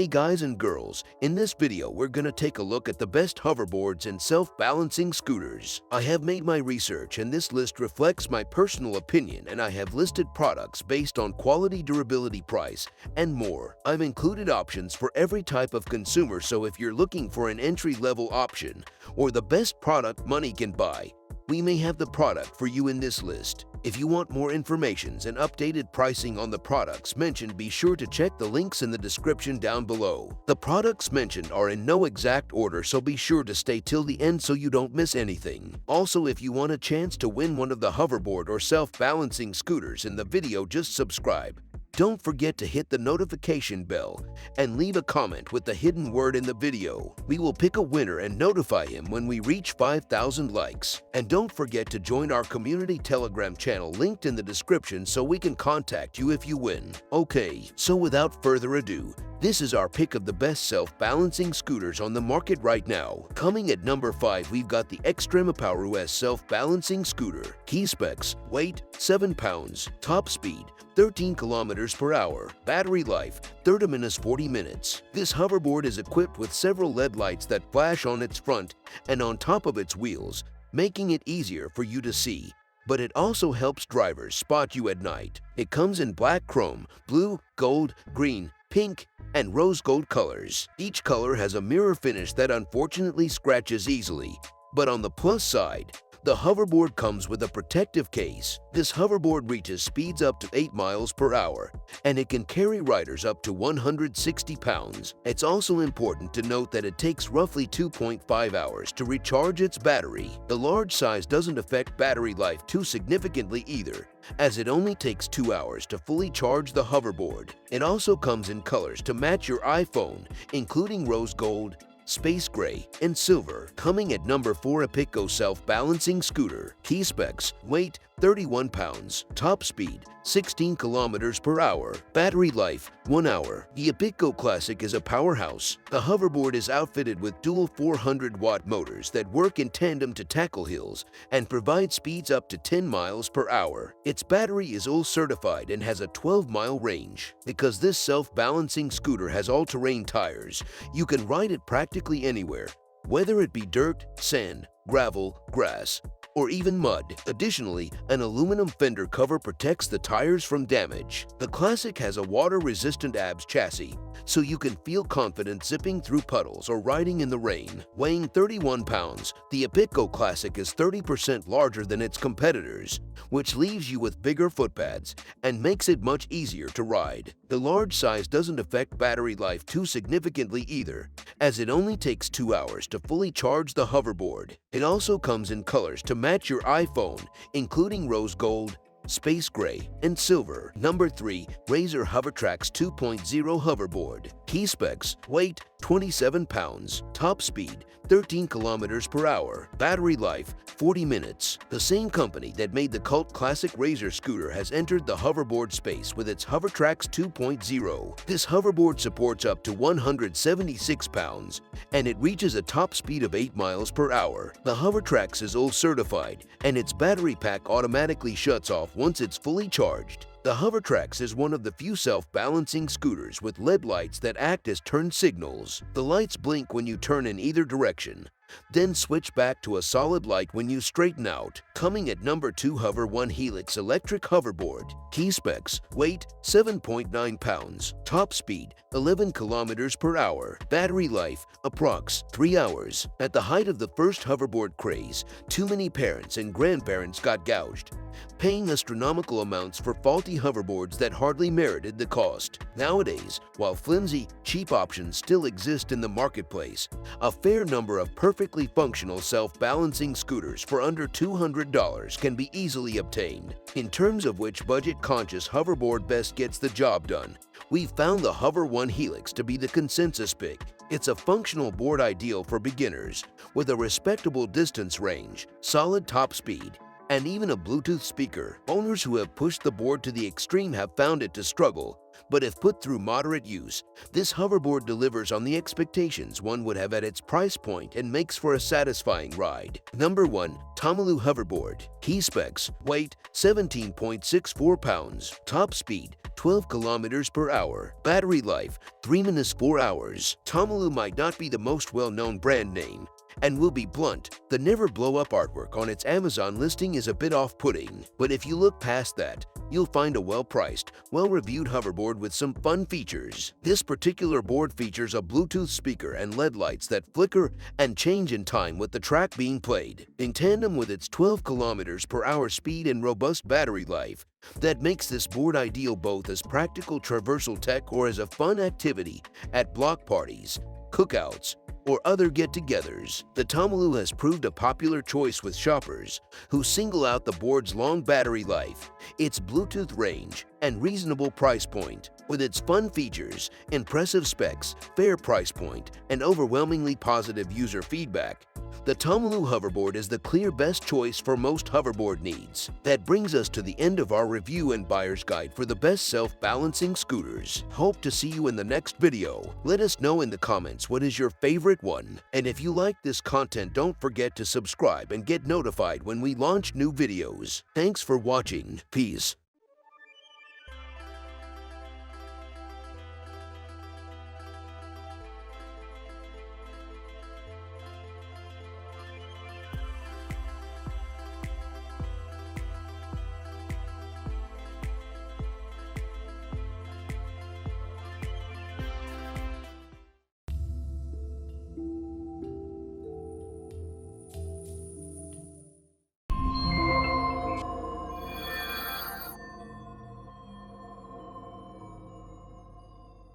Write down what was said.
Hey guys and girls, in this video we're gonna take a look at the best hoverboards and self-balancing scooters. I have made my research and this list reflects my personal opinion, and I have listed products based on quality, durability, price, and more. I've included options for every type of consumer, so if you're looking for an entry-level option or the best product money can buy, we may have the product for you in this list. If you want more information and updated pricing on the products mentioned, be sure to check the links in the description down below. The products mentioned are in no exact order, so be sure to stay till the end so you don't miss anything. Also, if you want a chance to win one of the hoverboard or self-balancing scooters in the video, just subscribe. Don't forget to hit the notification bell and leave a comment with the hidden word in the video. We will pick a winner and notify him when we reach 5,000 likes. And don't forget to join our community Telegram channel linked in the description so we can contact you if you win. Okay, so without further ado, this is our pick of the best self-balancing scooters on the market right now. Coming at number 5, we've got the Extrema Power US self-balancing scooter. Key specs: weight 7 pounds, top speed 13 kilometers per hour, battery life 30 minutes 40 minutes. This hoverboard is equipped with several LED lights that flash on its front and on top of its wheels, making it easier for you to see. But it also helps drivers spot you at night. It comes in black, chrome, blue, gold, green, pink, and rose gold colors. Each color has a mirror finish that unfortunately scratches easily. But on the plus side, the hoverboard comes with a protective case. This hoverboard reaches speeds up to 8 miles per hour, and it can carry riders up to 160 pounds. It's also important to note that it takes roughly 2.5 hours to recharge its battery. The large size doesn't affect battery life too significantly either, as it only takes 2 hours to fully charge the hoverboard. It also comes in colors to match your iPhone, including rose gold, space gray, and silver. Coming at number 4, Epicco self-balancing scooter. Key specs: weight 31 pounds, top speed 16 kilometers per hour, battery life 1 hour. The Epicco Classic is a powerhouse. The hoverboard is outfitted with dual 400-watt motors that work in tandem to tackle hills and provide speeds up to 10 miles per hour. Its battery is all certified and has a 12-mile range. Because this self-balancing scooter has all-terrain tires, you can ride it practically anywhere, whether it be dirt, sand, gravel, grass, or even mud. Additionally, an aluminum fender cover protects the tires from damage. The Classic has a water-resistant ABS chassis, so you can feel confident zipping through puddles or riding in the rain. Weighing 31 pounds, the Epicco Classic is 30% larger than its competitors, which leaves you with bigger footpads and makes it much easier to ride. The large size doesn't affect battery life too significantly either, as it only takes 2 hours to fully charge the hoverboard. It also comes in colors to match your iPhone, including rose gold, space gray, and silver. Number 3, Razer Hovertrax 2.0 hoverboard. Key specs: weight 27 pounds, top speed 13 kilometers per hour, battery life 40 minutes. The same company that made the cult classic Razer scooter has entered the hoverboard space with its Hovertrax 2.0. This hoverboard supports up to 176 pounds, and it reaches a top speed of 8 miles per hour. The Hovertrax is all certified, and its battery pack automatically shuts off once it's fully charged. The Hovertrax is one of the few self-balancing scooters with LED lights that act as turn signals. The lights blink when you turn in either direction, then switch back to a solid light when you straighten out. Coming at number 2, Hover One Helix electric hoverboard. Key specs: weight 7.9 pounds, top speed 11 kilometers per hour, battery life approx 3 hours. At the height of the first hoverboard craze, too many parents and grandparents got gouged, paying astronomical amounts for faulty hoverboards that hardly merited the cost. Nowadays, while flimsy, cheap options still exist in the marketplace, a fair number of perfectly functional self-balancing scooters for under $200 can be easily obtained. In terms of which budget-conscious hoverboard best gets the job done, we've found the Hover One Helix to be the consensus pick. It's a functional board ideal for beginners, with a respectable distance range, solid top speed, and even a Bluetooth speaker. Owners who have pushed the board to the extreme have found it to struggle, but if put through moderate use, this hoverboard delivers on the expectations one would have at its price point and makes for a satisfying ride. Number 1. Tomalu Hoverboard. Key specs: weight 17.64 pounds, top speed 12 kilometers per hour, battery life 3 minutes 4 hours. Tomalu might not be the most well-known brand name, and will be blunt, the never blow up artwork on its Amazon listing is a bit off-putting, but if you look past that, you'll find a well-priced, well-reviewed hoverboard with some fun features. This particular board features a Bluetooth speaker and LED lights that flicker and change in time with the track being played. In tandem with its 12 kilometers per hour speed and robust battery life, that makes this board ideal both as practical traversal tech or as a fun activity at block parties, cookouts, or other get-togethers. The Tomalu has proved a popular choice with shoppers who single out the board's long battery life, its Bluetooth range, and reasonable price point. With its fun features, impressive specs, fair price point, and overwhelmingly positive user feedback, the Tomalu Hoverboard is the clear best choice for most hoverboard needs. That brings us to the end of our review and buyer's guide for the best self-balancing scooters. Hope to see you in the next video. Let us know in the comments what is your favorite one. And if you like this content, don't forget to subscribe and get notified when we launch new videos. Thanks for watching. Peace.